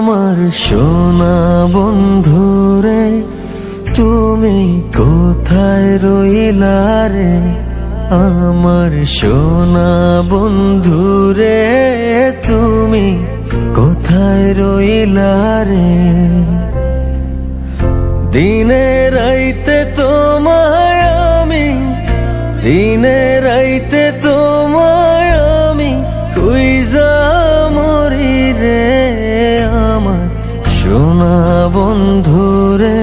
আমার সোনা বন্ধুরে তুমি কোথায় রইলা রে? আমার সোনা বন্ধুরে তুমি কোথায় রইলা রে? দিনে রাইতে তোমায় আমি, দিনে রাইতে তোমায় আমি খুঁজা মরি রে। আমার সোনা বন্ধুরে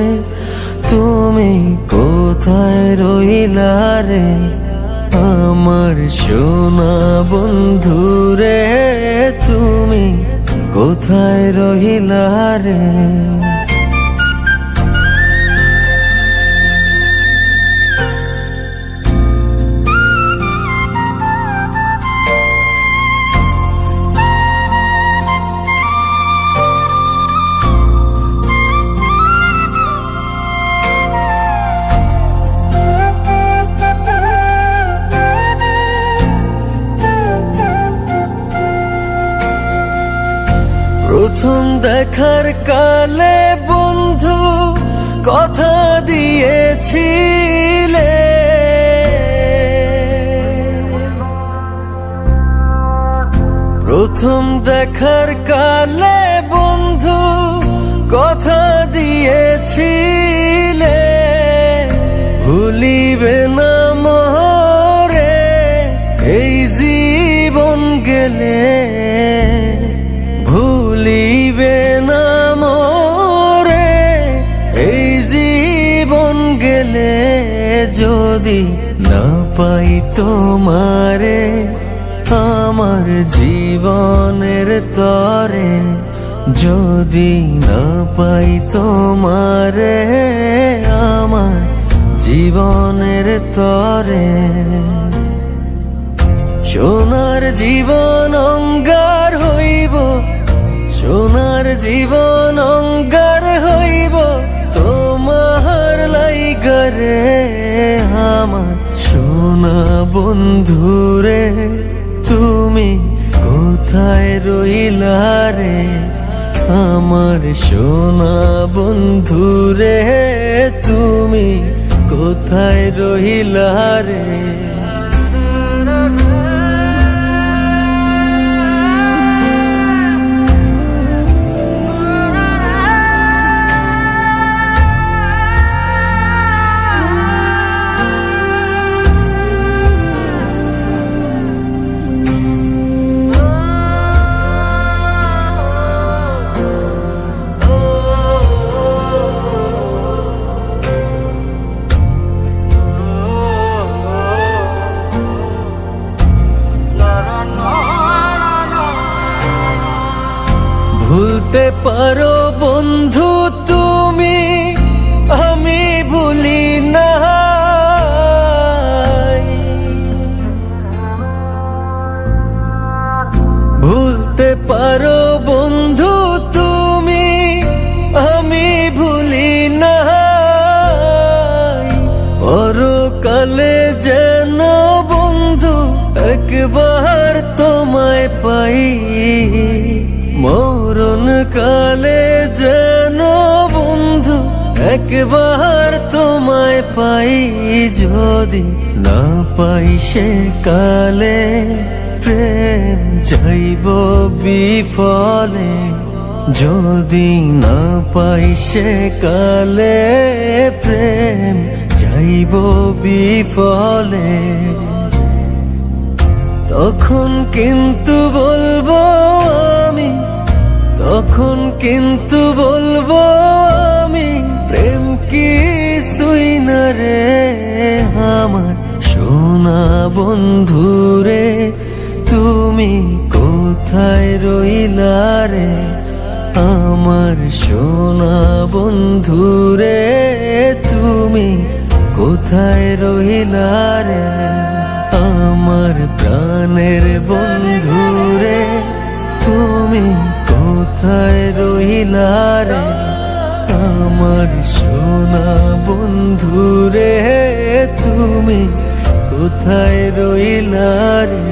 তুমি কোথায় রইলা রে? আমার সোনা বন্ধুরে তুমি কোথায় রইলা রে? প্রথম দেখার কালে বন্ধু কথা দিয়েছিলে, প্রথম দেখার কালে বন্ধু কথা দিয়েছিলে, ভুলিবে না মোরে এই জীবন গেলে, ভুলিবে না মোরে এই জীবন গেলে। যদি না পাই তোমারে আমার জীবনের তরে, যদি না পাই তোমারে আমার জীবনের তরে, সোনার জীবন অঙ্গার হইব, সোনার জীবন অঙ্গার হইব তোমার লাইগারে। আমার সোনা বন্ধুরে তুমি কোথায় রইলা রে? আমার সোনা বন্ধুরে তুমি কোথায় রইলা রে? ভুলতে পারো বন্ধু তুমি, আমি ভুলি না। ভুলতে পারো বন্ধু তুমি, আমি ভুলি না। পরকালে যেন বন্ধু একবার তোমায় পাই, মরণ কালে যেন বন্ধু একবার তোমায় পাই। যদি না পাই সে কালে প্রেম যাইব বিফলে, যদি না পাই সে কালে প্রেম যাইব বিফলে। তখন কিন্তু বলবো আমি, তখন কিন্তু বলবো আমি প্রেম কিছুই না রে। আমার সোনা বন্ধুরে তুমি কোথায় রইলা রে? আমার সোনা বন্ধুরে তুমি কোথায় রইলা রে? আমার প্রাণের বন্ধুরে তুমি কোথায় রইলা রে? আমার সোনা বন্ধুরে তুমি কোথায় রইলা রে?